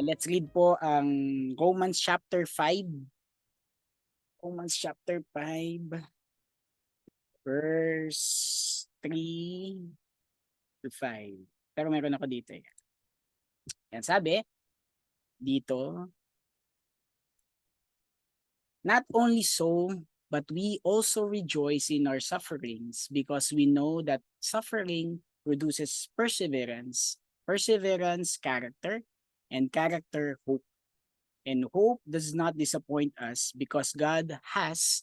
Let's read po ang Romans chapter 5. Romans chapter 5, verse 3 to 5. Pero meron ako dito eh. Yan sabi, dito, not only so, but we also rejoice in our sufferings because we know that suffering produces perseverance, perseverance, character, and character, hope. And hope does not disappoint us because God has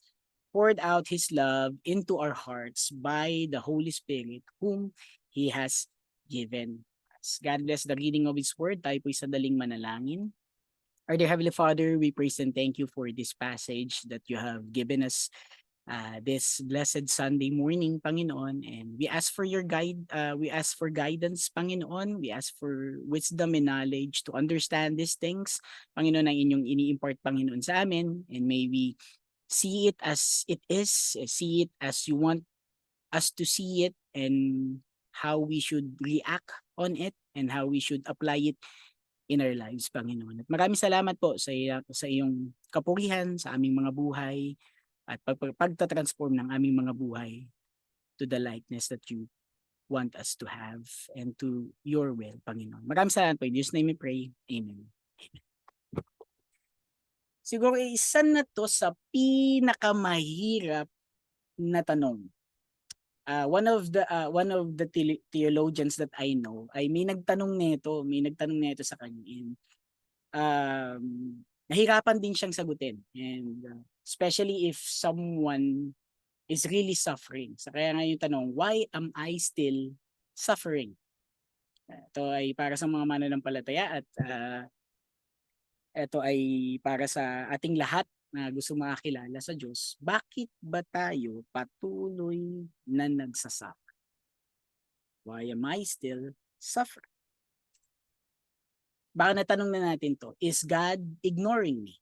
poured out His love into our hearts by the Holy Spirit whom He has given us. God bless the reading of His Word. Tayo po'y sadaling manalangin. Our dear Heavenly Father, we praise and thank you for this passage that you have given us this blessed Sunday morning, Panginoon. And we ask for your we ask for guidance, Panginoon. We ask for wisdom and knowledge to understand these things, Panginoon, ang inyong ini-impart, Panginoon, sa amin. And may we see it as it is, see it as you want us to see it, and how we should react on it, and how we should apply it in our lives, Panginoon. At maraming salamat po sa iyong kapurihan sa aming mga buhay at pagta-transform ng aming mga buhay to the likeness that you want us to have and to your will, Panginoon. Maraming salamat po. In Jesus' name we pray. Amen. Siguro isa na to sa pinakamahirap na tanong. One of the theologians that I know ay may nagtanong nito sa kanya. Nahirapan din siyang sagutin, and especially if someone is really suffering. So kaya nga yung tanong, why am I still suffering? Ito ay para sa mga mananampalataya at ito ay para sa ating lahat na gusto makakilala sa Diyos. Bakit ba tayo patuloy na nagsasuffer? Why am I still suffering? Baka natanong na natin to, is God ignoring me?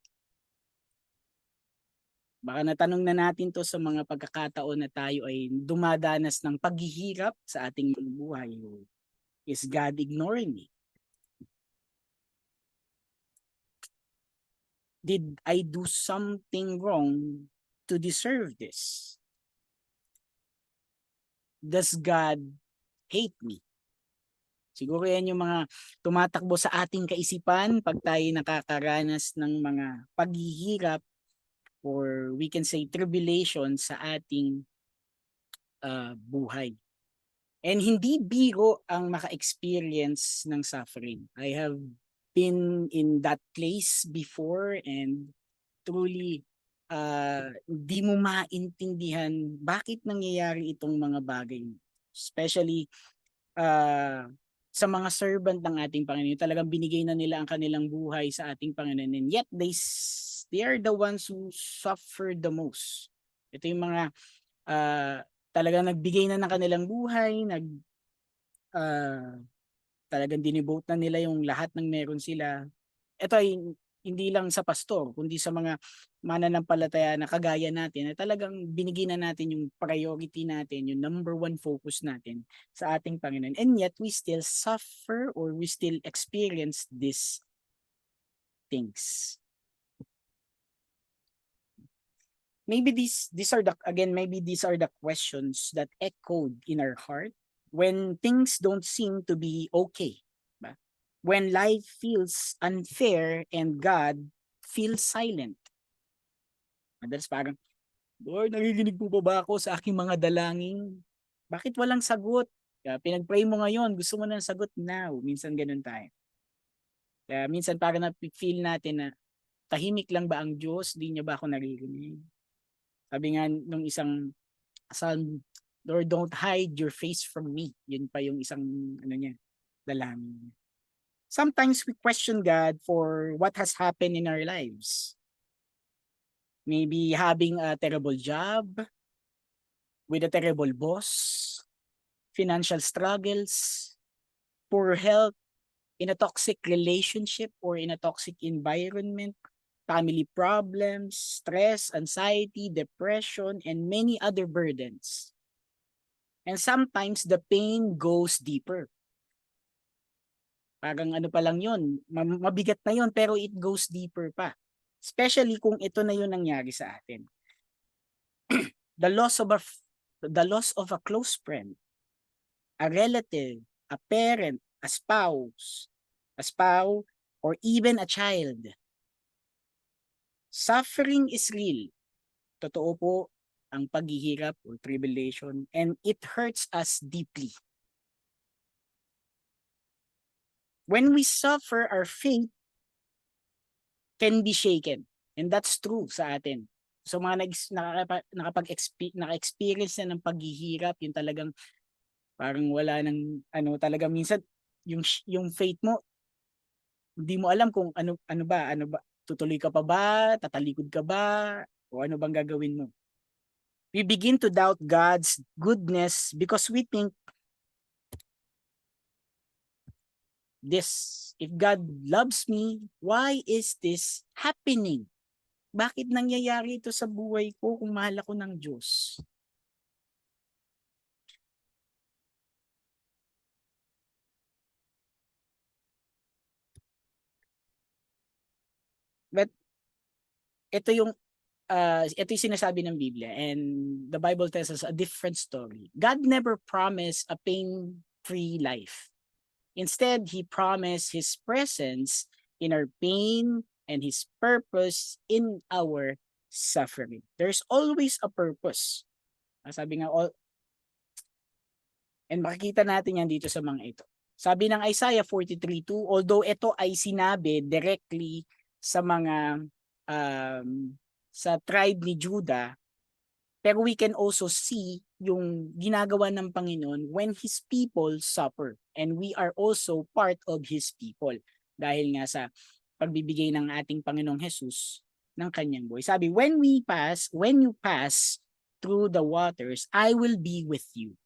Baka natanong na natin to sa mga pagkakataon na tayo ay dumadanas ng paghihirap sa ating buhay. Is God ignoring me? Did I do something wrong to deserve this? Does God hate me? Siguro yan yung mga tumatakbo sa ating kaisipan pag tayo nakakaranas ng mga paghihirap, or we can say tribulation sa ating buhay. And hindi biro ang maka-experience ng suffering. I have been in that place before, and truly di mo maintindihan bakit nangyayari itong mga bagay. Especially sa mga servant ng ating Panginoon, talagang binigay na nila ang kanilang buhay sa ating Panginoon, and yet they are the ones who suffer the most. Ito yung mga talagang nagbigay na ng kanilang buhay, talagang dinivote na nila yung lahat ng meron sila. Ito ay hindi lang sa pastor, kundi sa mga mananampalataya na kagaya natin, na talagang binigyan na natin yung priority natin, yung number one focus natin sa ating Panginoon. And yet, we still suffer, or we still experience these things. Maybe these are the questions that echoed in our heart when things don't seem to be okay. When life feels unfair and God feels silent. Madalas parang, Lord, nakikinig po ba ako sa aking mga dalangin? Bakit walang sagot? Pinag-pray mo ngayon, gusto mo ng sagot now. Minsan ganun tayo. Kaya minsan parang na-feel natin na tahimik lang ba ang Diyos? Di niya ba ako naririnig? Sabi nga nung isang psalm, Lord, don't hide your face from me. Yun pa yung isang dalangin. Sometimes we question God for what has happened in our lives. Maybe having a terrible job, with a terrible boss, financial struggles, poor health, in a toxic relationship or in a toxic environment, family problems, stress, anxiety, depression, and many other burdens. And sometimes the pain goes deeper. Parang ano pa lang yun, mabigat na yun, pero it goes deeper pa. Especially kung ito na yun nangyari sa atin. The loss of a close friend, a relative, a parent, a spouse, or even a child. Suffering is real. Totoo po ang paghihirap or tribulation, and it hurts us deeply. When we suffer, our faith can be shaken. And that's true sa atin. So mga naka-experience na ng paghihirap, yung talagang parang wala nang ano, talagang minsan yung faith mo, hindi mo alam kung ano ba, tutuloy ka pa ba, tatalikod ka ba, o ano bang gagawin mo. We begin to doubt God's goodness because we think if God loves me, why is this happening? Bakit nangyayari ito sa buhay ko kung mahal ako ng Diyos? But ito yung sinasabi ng Biblia, and the Bible tells us a different story. God never promised a pain-free life. Instead, He promised His presence in our pain and His purpose in our suffering. There's always a purpose. Sabi nga, and makikita natin yan dito sa mga ito. Sabi ng Isaiah 43:2, although ito ay sinabi directly sa mga sa tribe ni Judah, pero we can also see yung ginagawa ng Panginoon when His people suffer. And we are also part of His people. Dahil nga sa pagbibigay ng ating Panginoong Jesus ng kanyang buhay. Sabi, when you pass through the waters, I will be with you.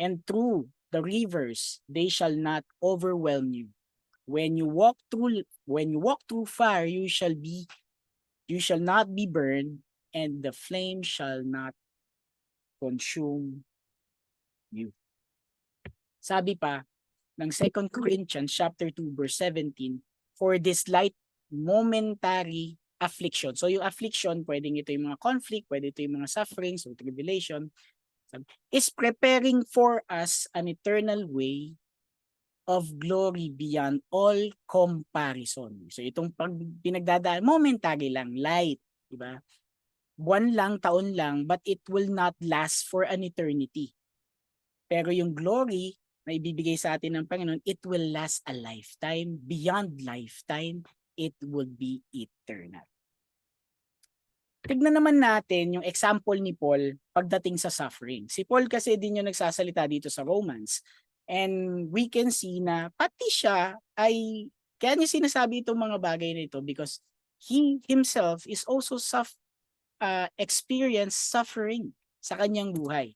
And through the rivers, they shall not overwhelm you. When you walk through fire, you shall not be burned, and the flame shall not consume you. Sabi pa ng 2 Corinthians chapter 2 verse 17, for this light momentary affliction. So yung affliction, pwedeng ito yung mga conflict, pwede ito yung mga sufferings or tribulation, is preparing for us an eternal way of glory beyond all comparison. So itong pinagdadaan, momentary lang, light, di ba? Buwan lang, taon lang, but it will not last for an eternity. Pero yung glory na ibibigay sa atin ng Panginoon, it will last a lifetime. Beyond lifetime, it will be eternal. Tignan naman natin yung example ni Paul pagdating sa suffering. Si Paul kasi din yung nagsasalita dito sa Romans. And we can see na pati siya ay, kaya niya sinasabi itong mga bagay na ito because he himself is also experience suffering sa kanyang buhay.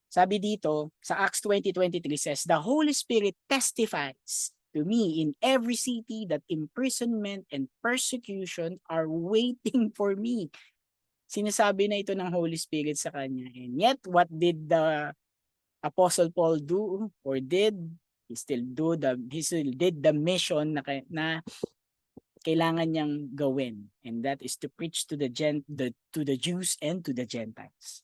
Sabi dito sa Acts 20:23 says, the Holy Spirit testifies to me in every city that imprisonment and persecution are waiting for me. Sinasabi na ito ng Holy Spirit sa kanya. And yet, what did the Apostle Paul do or did? He still did the mission na kailangan niyang gawin, and that is to preach to the Jews and to the Gentiles.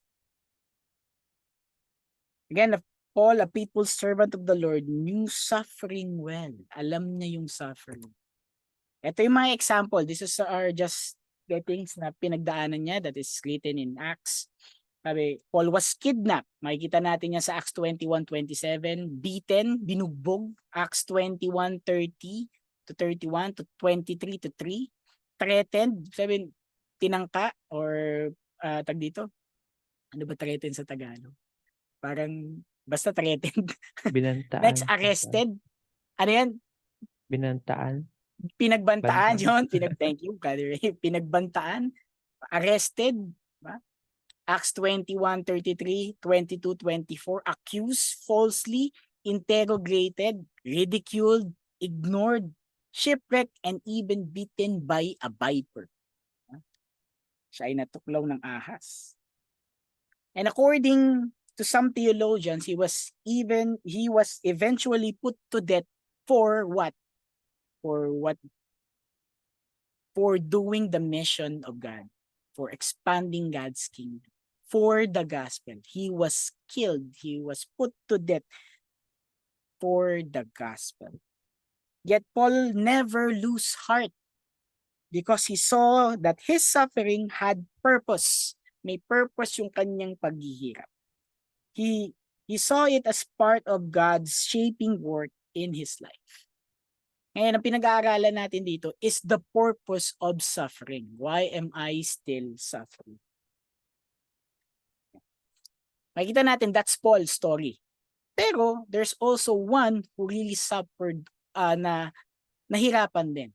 Again, Paul, a faithful servant of the Lord, knew suffering well. Alam niya yung suffering. Ito yung mga example. This is just the things na pinagdaanan niya that is written in Acts. Sabi, Paul was kidnapped. Makikita natin yan sa Acts 21:27. Beaten, binugbog. Acts 21:30 to 31 to 23 to 3. Threatened, sabi, tinangka or tag dito. Ano ba threatened sa Tagalog? Parang basta threatened. Binantaan. Next, arrested. Ano yan? Binantaan. Pinagbantaan yun. Thank you, Brother Ray. Pinagbantaan. Arrested. Ba? Acts 21:33, 22:24. Accused, falsely, interrogated, ridiculed, ignored, shipwrecked, and even beaten by a viper. Siya ay natuklaw ng ahas. And according to some theologians, he was eventually put to death For what? For what? For doing the mission of God, for expanding God's kingdom, for the gospel. He was killed, he was put to death for the gospel. Yet Paul never lose heart because he saw that his suffering had purpose. May purpose yung kanyang paghihirap. He saw it as part of God's shaping work in his life. Ngayon, ang pinag-aaralan natin dito is the purpose of suffering. Why am I still suffering? Makikita natin that's Paul's story. Pero there's also one who really suffered na nahirapan din.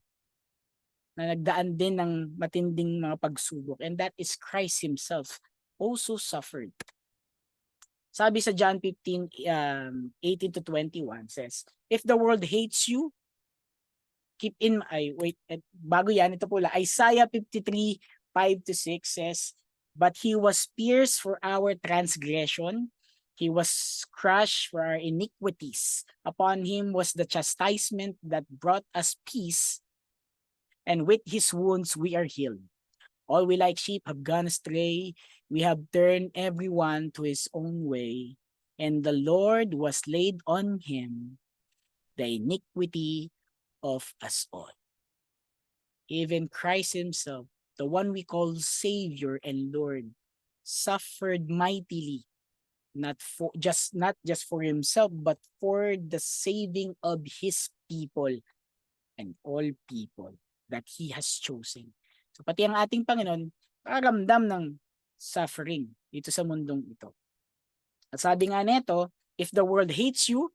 Na nagdaan din ng matinding mga pagsubok. And that is Christ himself also suffered. Sabi sa John 15, 18 to 21 says, if the world hates you, keep in, bago yan, ito pula, Isaiah 53, 5 to 6 says, but he was pierced for our transgression, he was crushed for our iniquities. Upon him was the chastisement that brought us peace, and with his wounds we are healed. All we like sheep have gone astray, we have turned everyone to his own way, and the Lord was laid on him the iniquity of us all. Even Christ himself, the one we call Savior and Lord, suffered mightily, not just for himself, but for the saving of his people and all people that he has chosen. So pati ang ating Panginoon, karamdam ng suffering dito sa mundong ito. At sabi nga nito, if the world hates you,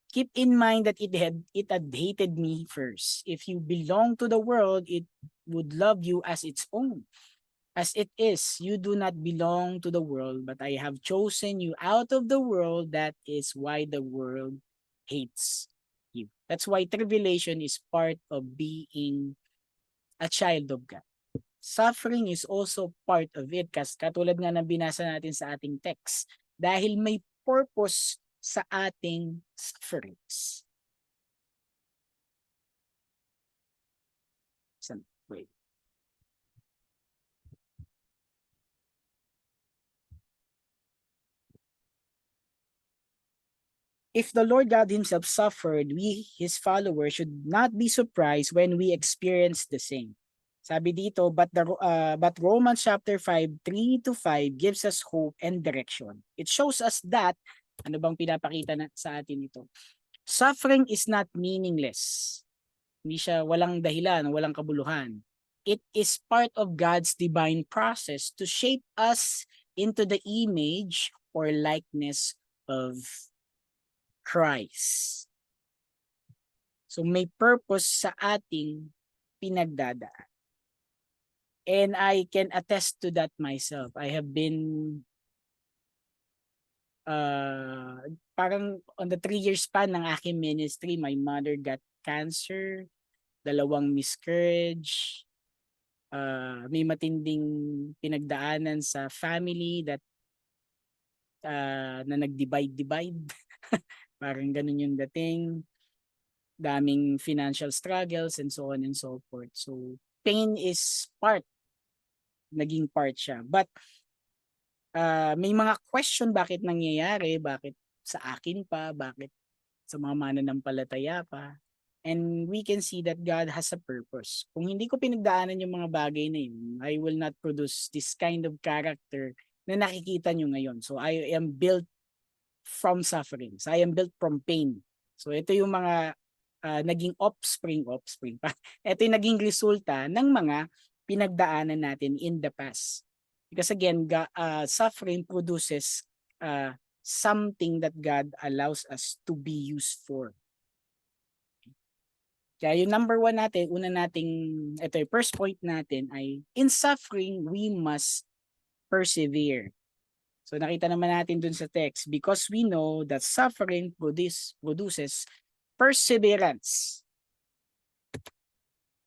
keep in mind that it had hated me first. If you belong to the world, it would love you as its own. As it is, you do not belong to the world, but I have chosen you out of the world. That is why the world hates you. That's why tribulation is part of being a child of God. Suffering is also part of it, kasi katulad nga ng binasa natin sa ating text. Dahil may purpose sa ating sufferings. Wait. If the Lord God himself suffered, we, his followers, should not be surprised when we experience the same. Sabi dito, but Romans chapter 5, 3 to 5 gives us hope and direction. It shows us that, ano bang pinapakita sa atin ito? Suffering is not meaningless. Hindi siya walang dahilan, walang kabuluhan. It is part of God's divine process to shape us into the image or likeness of Christ. So may purpose sa ating pinagdadaan. And I can attest to that myself. I have been parang on the 3-year span ng aking ministry, my mother got cancer, 2 miscarriage, may matinding pinagdaanan sa family that na nag-divide. Parang ganun yung dating. Daming financial struggles and so on and so forth. So, pain is naging part siya. But, may mga question bakit nangyayari, bakit sa akin pa, bakit sa mga mananampalataya pa. And we can see that God has a purpose. Kung hindi ko pinagdaanan yung mga bagay na yun, I will not produce this kind of character na nakikita nyo ngayon. So, I am built from sufferings. I am built from pain. So, ito yung mga naging offspring pa. Ito yung naging resulta ng mga pinagdaanan natin in the past. Because again, suffering produces something that God allows us to be used for. Kaya yung number 1 natin, ito yung first point natin ay, in suffering, we must persevere. So nakita naman natin dun sa text, because we know that suffering produces perseverance.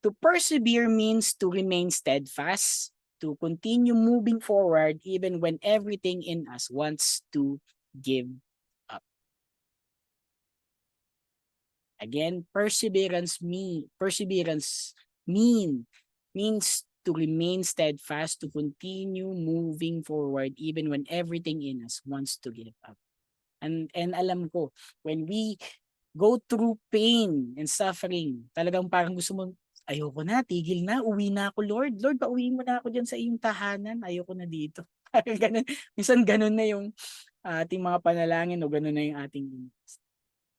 To persevere means to remain steadfast, to continue moving forward even when everything in us wants to give up. Again, perseverance means to remain steadfast, to continue moving forward even when everything in us wants to give up. And alam ko, when we go through pain and suffering, talagang parang gusto mo, ayoko na, tigil na, uwi na ako, Lord. Lord, pauwiin mo na ako dyan sa iyong tahanan. Ayoko na dito. Parang ganun. Minsan ganun na yung ating mga panalangin o ganun na yung ating inis.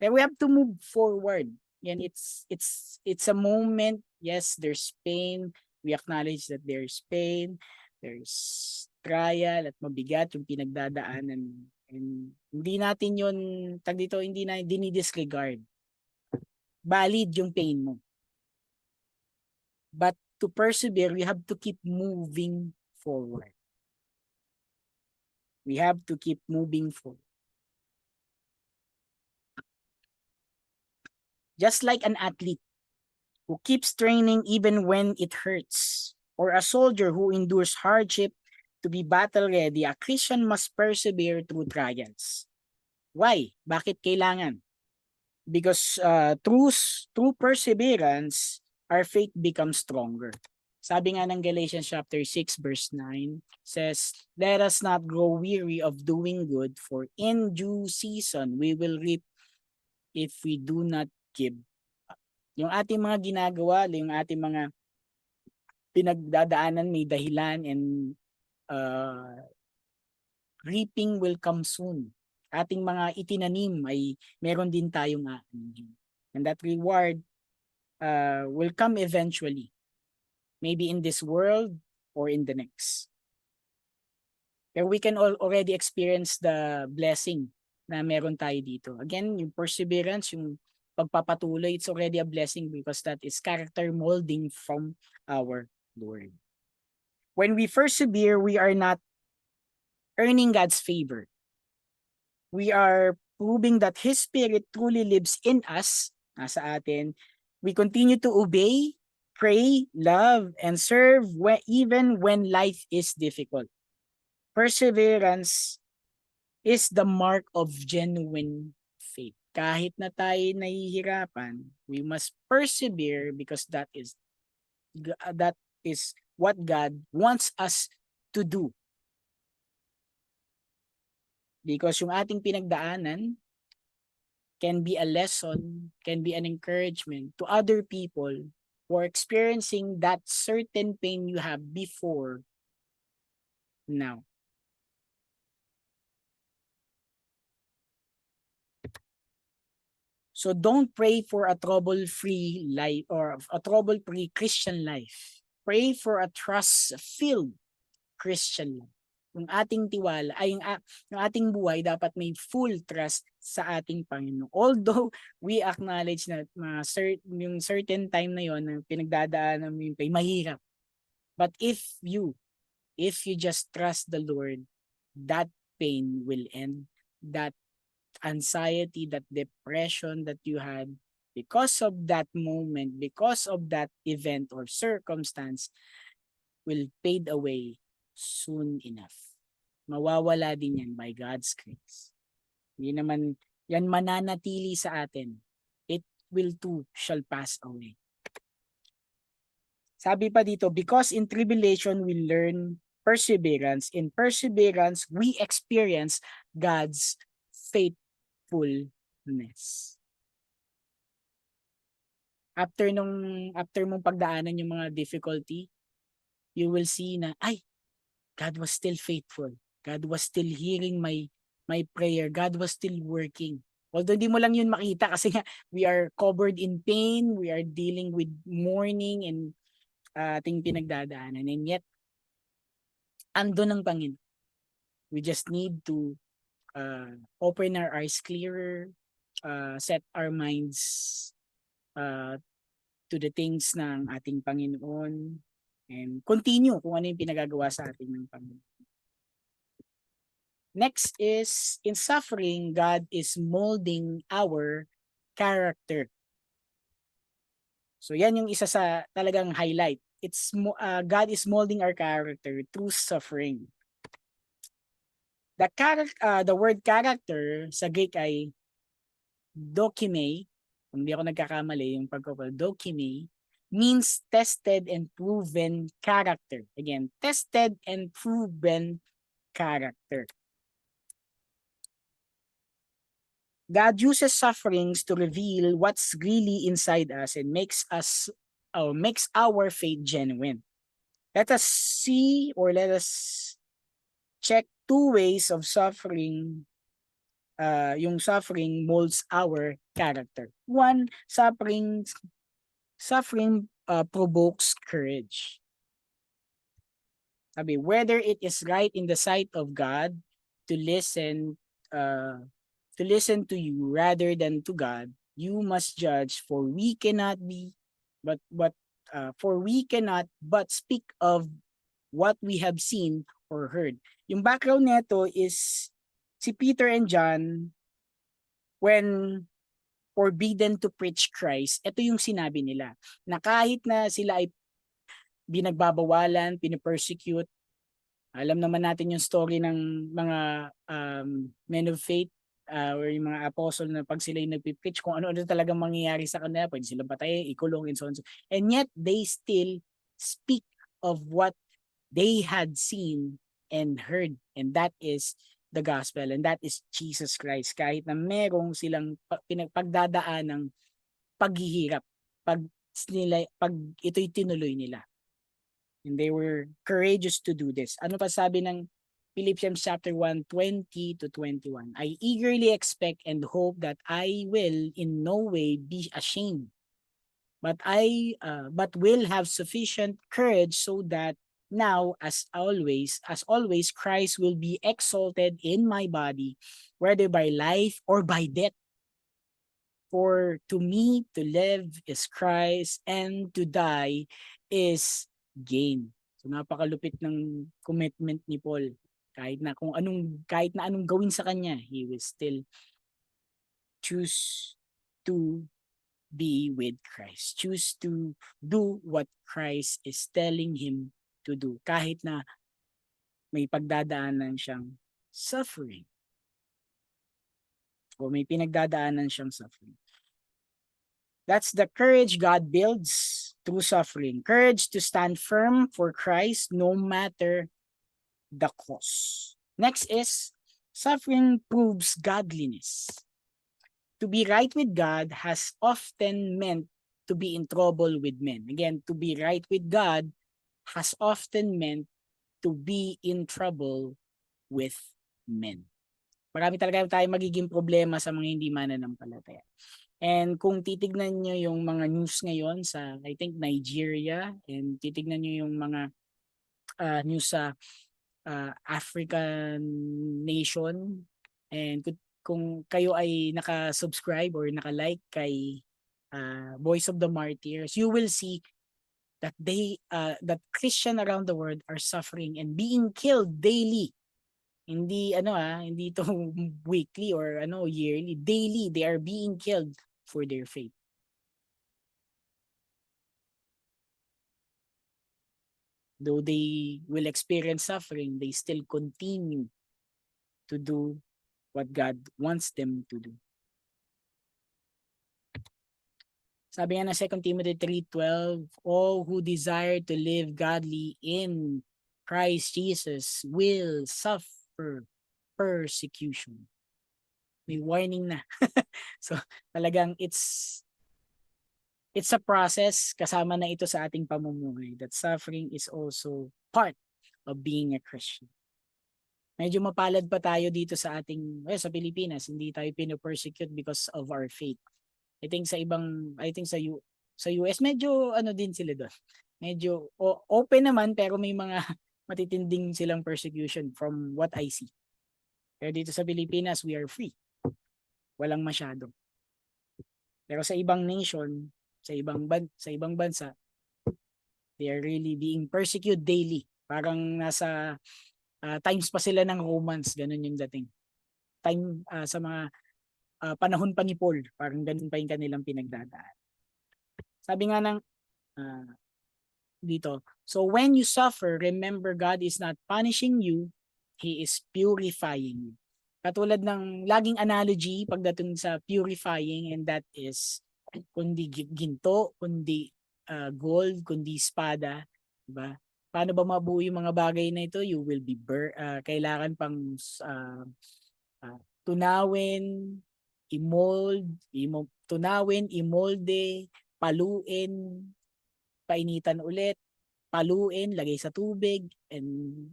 Then we have to move forward. Yan, it's a moment. Yes, there's pain. We acknowledge that there's pain. There's trial at mabigat yung pinagdadaanan. And hindi natin yun, hindi na dinidisregard. Valid yung pain mo. But to persevere, we have to keep moving forward. We have to keep moving forward. Just like an athlete who keeps training even when it hurts, or a soldier who endures hardship to be battle ready, a Christian must persevere through trials. Why? Bakit kailangan? Because through perseverance, our faith becomes stronger. Sabi nga ng Galatians chapter 6 verse 9 says, "Let us not grow weary of doing good, for in due season we will reap if we do not give up." Yung ating mga ginagawa, yung ating mga pinagdadaanan may dahilan, and reaping will come soon. Ating mga itinanim ay meron din tayong aanihin. And that reward will come eventually. Maybe in this world or in the next. Pero we can already experience the blessing na meron tayo dito. Again, yung perseverance, yung pagpapatuloy, it's already a blessing because that is character molding from our Lord. When we persevere, we are not earning God's favor. We are proving that His Spirit truly lives in us, nasa atin. We continue to obey, pray, love, and serve even when life is difficult. Perseverance is the mark of genuine faith. Kahit na tayo nahihirapan, we must persevere because that is what God wants us to do. Because yung ating pinagdaanan can be a lesson, can be an encouragement to other people who are experiencing that certain pain you have before now. So don't pray for a trouble-free life or a trouble-free Christian life. Pray for a trust-filled Christian life. Yung ating tiwala, ay yung ating buhay dapat may full trust sa ating Panginoon. Although we acknowledge na yung certain time na yon na pinagdadaanan mo yung pain, mahirap. But if you just trust the Lord, that pain will end. That anxiety, that depression that you had because of that moment, because of that event or circumstance will fade away soon enough. Mawawala din yan by God's grace. Hindi naman yan mananatili sa atin. It will too shall pass away. Sabi pa dito, because in tribulation we learn perseverance. In perseverance, we experience God's faithfulness. After mong pagdaanan yung mga difficulty, you will see na, ay, God was still faithful. God was still hearing my prayer. God was still working. Although hindi mo lang yun makita kasi nga we are covered in pain, we are dealing with mourning and ating pinagdadaanan. And yet, andun ang Panginoon. We just need to open our eyes clearer, set our minds to the things ng ating Panginoon, and continue kung ano yung pinagagawa sa ating ng Panginoon. Next is, in suffering, God is molding our character. So yan yung isa sa talagang highlight. God is molding our character through suffering. The word character sa Greek ay dokime, kung di ako nagkakamali, yung dokime, means tested and proven character. Again, tested and proven character. God uses sufferings to reveal what's really inside us and makes our faith genuine. Let us see, or let us check two ways of suffering. Yung suffering molds our character. One, suffering provokes courage. Sabi, whether it is right in the sight of God to listen to you rather than to God, you must judge, for we cannot but speak of what we have seen or heard. Yung background nito is si Peter and John, when forbidden to preach Christ, ito yung sinabi nila, na kahit na sila ay binagbabawalan, pinipersecute, alam naman natin yung story ng mga men of faith, or yung mga apostle, na pag sila yung nagpipreach, kung ano-ano talagang mangyayari sa kanila, pwede silang patayin, ikulong, and so on. And yet, they still speak of what they had seen and heard. And that is the gospel. And that is Jesus Christ. Kahit na merong silang pagdadaan ng paghihirap, pag ito'y tinuloy nila. And they were courageous to do this. Ano pa sabi ng Philippians chapter 1, 20 to 21? I eagerly expect and hope that I will in no way be ashamed, but will have sufficient courage, so that now, as always, Christ will be exalted in my body, whether by life or by death. For to me, to live is Christ, and to die is gain. So napakalupit ng commitment ni Paul. Kahit na anong gawin sa kanya, he will still choose to be with Christ. Choose to do what Christ is telling him to do. Kahit na may pagdadaanan siyang suffering. O may pinagdadaanan siyang suffering. That's the courage God builds through suffering. Courage to stand firm for Christ no matter the cost. Next is, suffering proves godliness. To be right with God has often meant to be in trouble with men. Again, to be right with God has often meant to be in trouble with men. Marami talaga tayong magiging problema sa mga hindi mananampalataya. And kung titignan nyo yung mga news ngayon sa, I think, Nigeria, and titignan nyo yung mga news sa African nation, and kung kayo ay naka-subscribe or naka-like kay Voice of the Martyrs, you will see that that Christian around the world are suffering and being killed daily. Hindi hindi to weekly or yearly, daily they are being killed for their faith. Though they will experience suffering, they still continue to do what God wants them to do. Sabi nga na 2 Timothy 3:12, all who desire to live godly in Christ Jesus will suffer persecution. May warning na. So talagang it's a process, kasama na ito sa ating pamumuhay, that suffering is also part of being a Christian. Medyo mapalad pa tayo dito sa sa Pilipinas, hindi tayo pino-persecute because of our faith. I think sa US medyo din sila doon. Medyo open naman, pero may mga matitinding silang persecution from what I see. Pero dito sa Pilipinas, we are free. Walang masyado. Pero sa ibang nation, sa ibang bansa, they are really being persecuted daily. Parang nasa times pa sila ng Romans, ganun yung dating. Sa mga panahon pa ni Paul, parang ganun pa yung kanilang pinagdadaan. Sabi nga ng dito, so when you suffer, remember God is not punishing you, He is purifying you. Katulad ng laging analogy pagdating sa purifying, and that is kundi ginto, kundi gold, kundi espada, diba? Paano ba mabuo yung mga bagay na ito? You will be kailangan pang tunawin, tunawin, imolde, paluin, painitan ulit, paluin, lagay sa tubig, and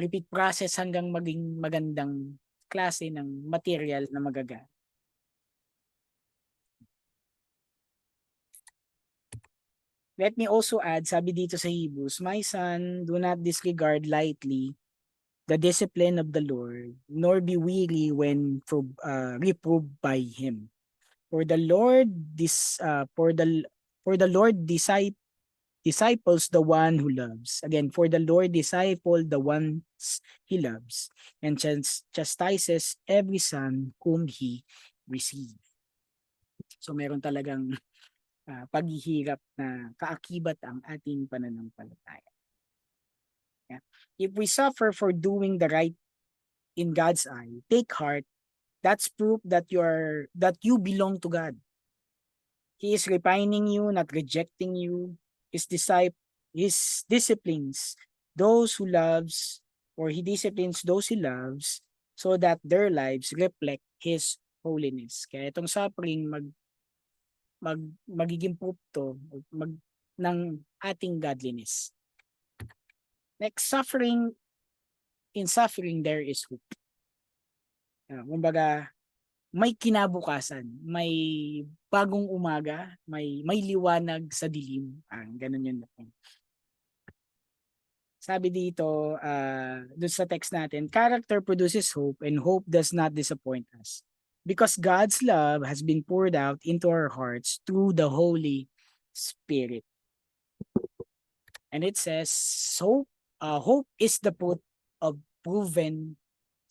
repeat process hanggang maging magandang klase ng material na magagamit. Let me also add, sabi dito sa Hebrews, my son, do not disregard lightly the discipline of the Lord, nor be weary when reproved by Him. For the Lord disciples the one who loves. Again, for the Lord disciple the ones He loves, and chastises every son whom He receives. So meron talagang paghihirap na kaakibat ang ating pananampalataya. Yeah. If we suffer for doing the right in God's eye, take heart. That's proof that you belong to God. He is refining you, not rejecting you. His disciplines those who loves, or He disciplines those He loves, so that their lives reflect His holiness. Kaya itong suffering magiging proof to ng ating godliness. Next, in suffering there is hope. Kumbaga, may kinabukasan, may bagong umaga, may liwanag sa dilim. Ganun yun. Sabi dito, dun sa text natin, character produces hope and hope does not disappoint us. Because God's love has been poured out into our hearts through the Holy Spirit. And it says, hope is the fruit of proven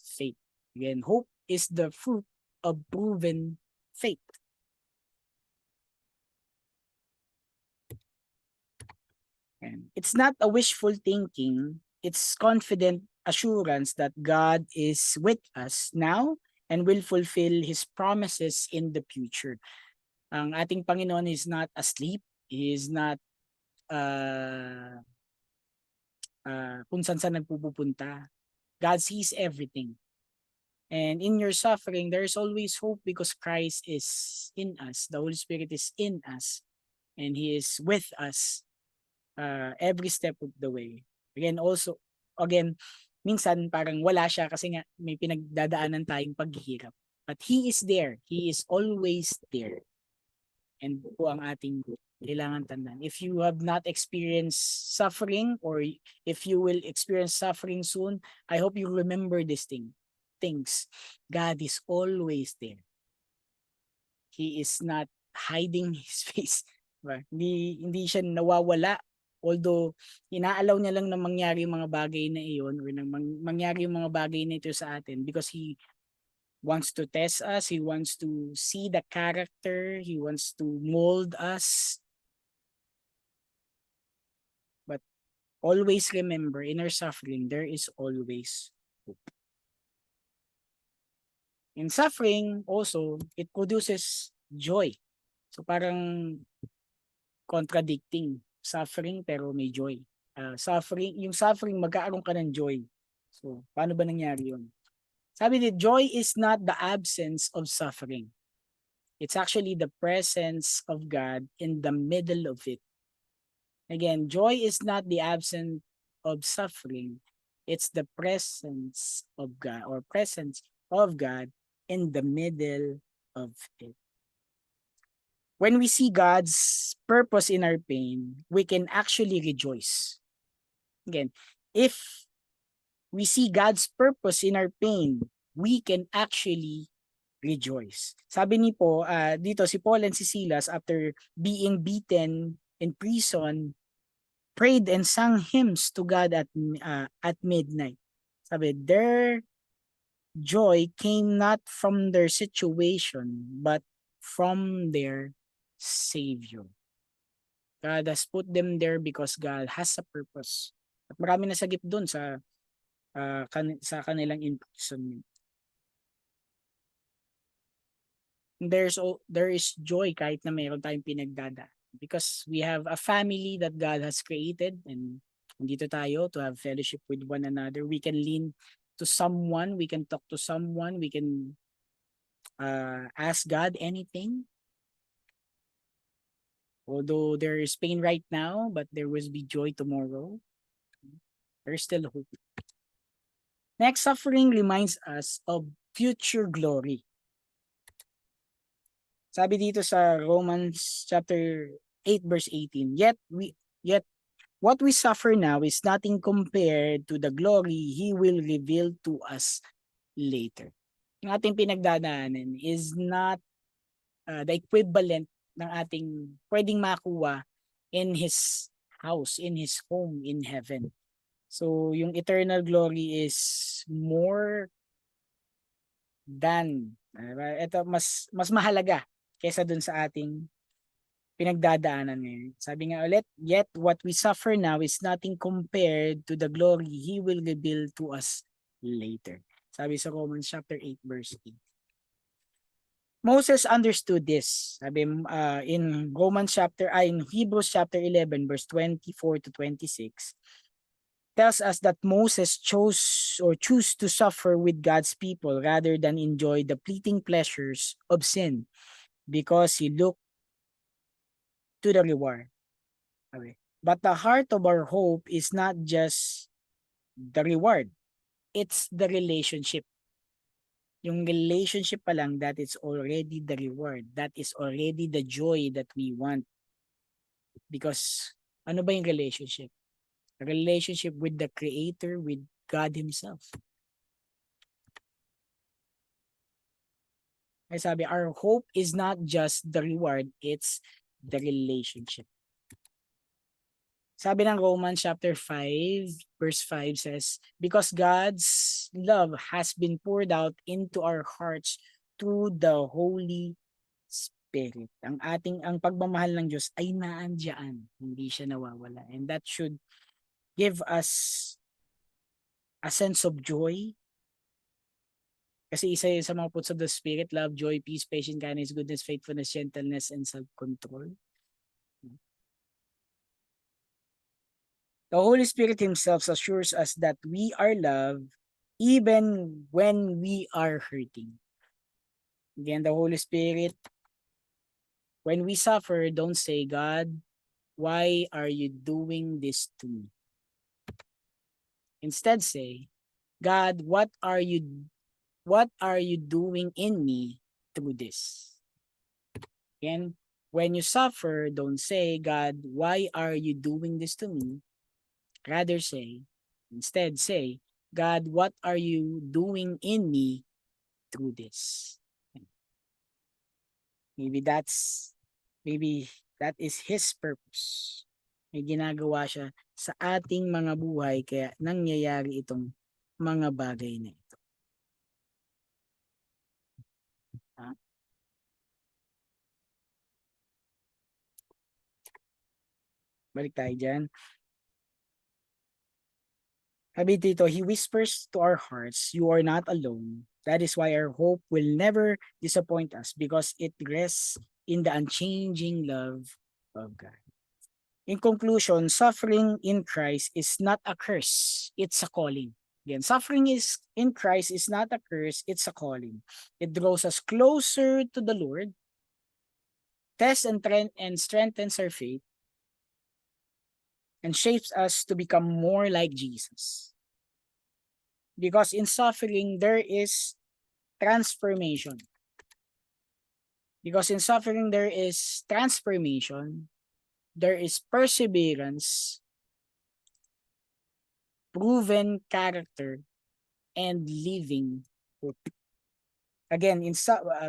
faith. Again, hope is the fruit of proven faith. And it's not a wishful thinking, it's confident assurance that God is with us now and will fulfill His promises in the future. Ang ating Panginoon is not asleep, He is not kung saan nagpupunta. God sees everything. And in your suffering, there is always hope because Christ is in us. The Holy Spirit is in us. And He is with us every step of the way. Again, minsan parang wala siya kasi nga may pinagdadaanan tayong paghihirap. But He is there. He is always there. And po ang ating kailangan tandaan. If you have not experienced suffering, or if you will experience suffering soon, I hope you remember these things. God is always there. He is not hiding His face. Diba? Hindi siya nawawala. Although, inaalaw niya lang na mangyari yung mga bagay na iyon, or mangyari yung mga bagay na ito sa atin because He wants to test us. He wants to see the character. He wants to mold us. But always remember, in our suffering, there is always hope. In suffering, also, it produces joy. So parang contradicting. Suffering pero may joy. Yung suffering, magkaaroon ka ng joy. So, paano ba nangyari yun? Sabi ni, joy is not the absence of suffering. It's actually the presence of God in the middle of it. Again, joy is not the absence of suffering. It's the presence of God, or presence of God in the middle of it. When we see God's purpose in our pain, we can actually rejoice. Again, if we see God's purpose in our pain, we can actually rejoice. Sabi ni po, dito si Paul and si Silas, after being beaten in prison, prayed and sang hymns to God at midnight. Sabi, their joy came not from their situation, but from their Savior. God has put them there because God has a purpose. At marami nasagip dun sa kanilang imprisonment. There is joy kahit na meron tayong pinagdadaan. Because we have a family that God has created, and nandito tayo to have fellowship with one another. We can lean to someone, we can talk to someone, we can ask God anything. Although there is pain right now, but there will be joy tomorrow. There's still hope. Next, suffering reminds us of future glory. Sabi dito sa Romans chapter 8 verse 18, yet what we suffer now is nothing compared to the glory he will reveal to us later. Yung ating pinagdadaanan is not the equivalent ng ating pwedeng makuha in his house, in his home in heaven. So yung eternal glory is more than ito mas mahalaga kaysa dun sa ating pinagdadaanan ngayon. Sabi nga ulit, yet what we suffer now is nothing compared to the glory he will reveal to us later. Sabi sa Romans chapter 8 verse 8. Moses understood this. Sabi in Hebrews chapter 11 verse 24 to 26 tells us that Moses choose to suffer with God's people rather than enjoy the fleeting pleasures of sin because he looked to the reward. Okay. But the heart of our hope is not just the reward, it's the relationship. Yung relationship pa lang, that is already the reward. That is already the joy that we want. Because ano ba yung relationship? A relationship with the Creator, with God Himself. Ay sabi, our hope is not just the reward, it's the relationship. Sabi ng Romans chapter 5 verse 5 says, because God's love has been poured out into our hearts through the Holy Spirit. Ang pagmamahal ng Diyos ay naandyan, hindi siya nawawala. And that should give us a sense of joy. Kasi isa yun sa mga fruits of the Spirit, love, joy, peace, patience, kindness, goodness, faithfulness, gentleness, and self-control. The Holy Spirit Himself assures us that we are loved even when we are hurting. Again, the Holy Spirit, when we suffer, don't say, God, why are you doing this to me? Instead say, God, what are you doing in me through this? Again, when you suffer, don't say, God, why are you doing this to me? Instead say, God, what are you doing in me through this? Maybe that is His purpose. May ginagawa siya sa ating mga buhay kaya nangyayari itong mga bagay na ito. Balik tayo dyan. Sabi dito, He whispers to our hearts, you are not alone. That is why our hope will never disappoint us because it rests in the unchanging love of God. In conclusion, suffering in Christ is not a curse, it's a calling. Again, suffering is in Christ is not a curse, it's a calling. It draws us closer to the Lord, tests and strengthens our faith, and shapes us to become more like Jesus. Because in suffering, there is transformation. Because in suffering, there is transformation, there is perseverance, proven character, and living hope. Again,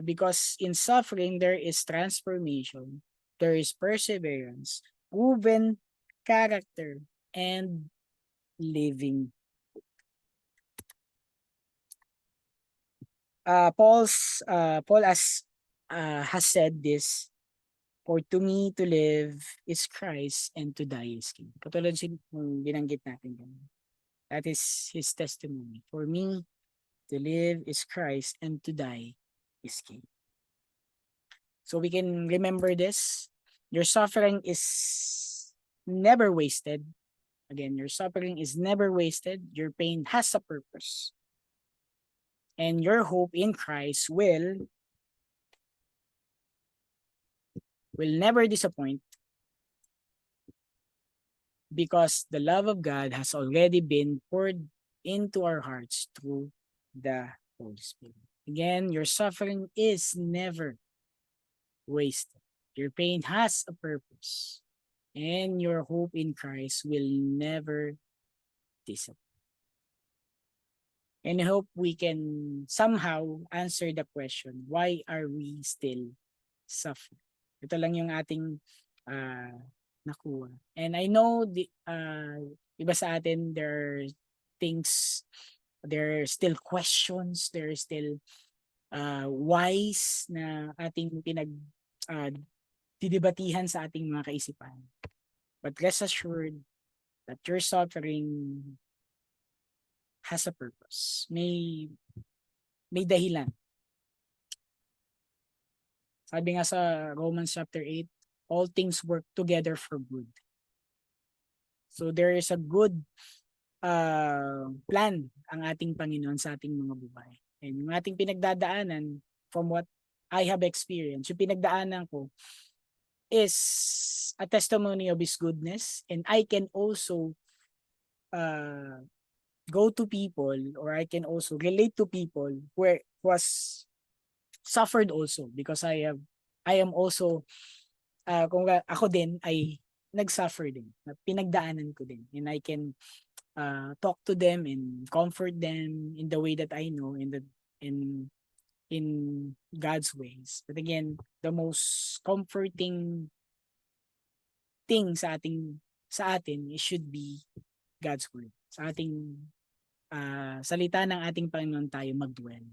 because in suffering, there is transformation, there is perseverance, proven character, and living. Paul has said this, for to me to live is Christ and to die is gain. Katulad binanggit natin ganun. That is his testimony. For me to live is Christ and to die is gain. So we can remember this. Your suffering is never wasted. Again, your suffering is never wasted. Your pain has a purpose. And your hope in Christ will never disappoint, because the love of God has already been poured into our hearts through the Holy Spirit. Again, your suffering is never wasted. Your pain has a purpose, and your hope in Christ will never disappoint. And I hope we can somehow answer the question, why are we still suffering? Ito lang yung ating nakuha. And I know iba sa atin, there are things, there are still questions, there are still whys na ating didebatihan sa ating mga kaisipan. But rest assured that your suffering has a purpose. May dahilan. Sabi nga sa Romans chapter 8, all things work together for good. So there is a good plan ang ating Panginoon sa ating mga buhay. And yung ating pinagdadaanan, from what I have experienced, yung pinagdaanan ko is a testimony of His goodness, and I can also go to people, or I can also relate to people who was suffered also, because I am also kung ako din ay nagsuffer din, pinagdaanan ko din, and I can talk to them and comfort them in the way that I know, in God's ways. But again, the most comforting thing sa atin, it should be God's word. Sa ating salita ng ating Panginoon tayo magdwell.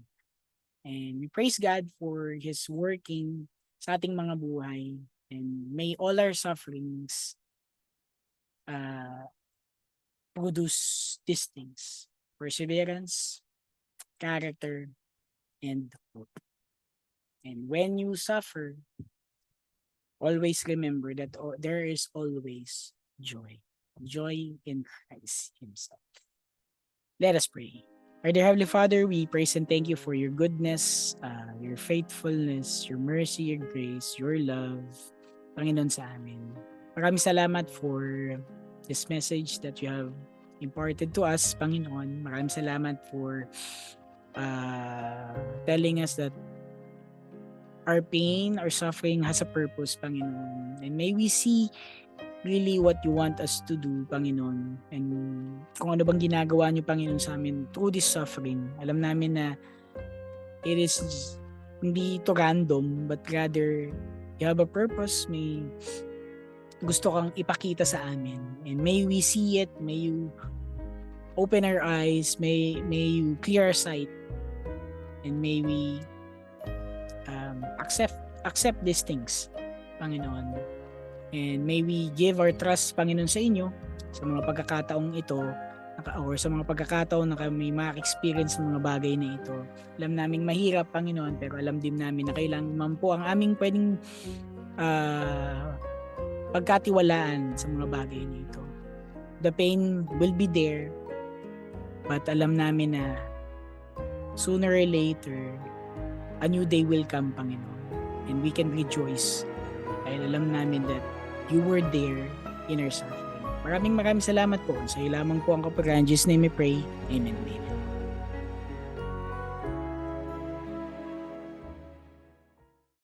And we praise God for His working sa ating mga buhay. And may all our sufferings produce these things: perseverance, character, and hope. And when you suffer, always remember that there is always joy. Joy in Christ Himself. Let us pray. Our dear Heavenly Father, we praise and thank you for your goodness, your faithfulness, your mercy, your grace, your love, Panginoon, sa amin. Maraming salamat for this message that you have imparted to us, Panginoon. Maraming salamat for telling us that our pain, our suffering has a purpose, Panginoon. And may we see really what you want us to do, Panginoon. And kung ano bang ginagawa niyo, Panginoon, sa amin through this suffering. Alam namin na it is hindi ito random, but rather you have a purpose. May gusto kang ipakita sa amin. And may we see it, may you open our eyes, may you clear our sight, and may we accept these things, Panginoon. And may we give our trust, Panginoon, sa inyo sa mga pagkakataong ito, or sa mga pagkakataon na kami ma-experience ng mga bagay na ito. Alam naming mahirap, Panginoon, pero alam din namin na kailangan man po ang aming pwedeng pagkatiwalaan sa mga bagay na ito. The pain will be there, but alam namin na sooner or later, a new day will come, Panginoon. And we can rejoice dahil alam namin that you were there in our suffering. Maraming salamat po. Sa iyo lamang po ang kapurihan. In Jesus' name we pray. Amen.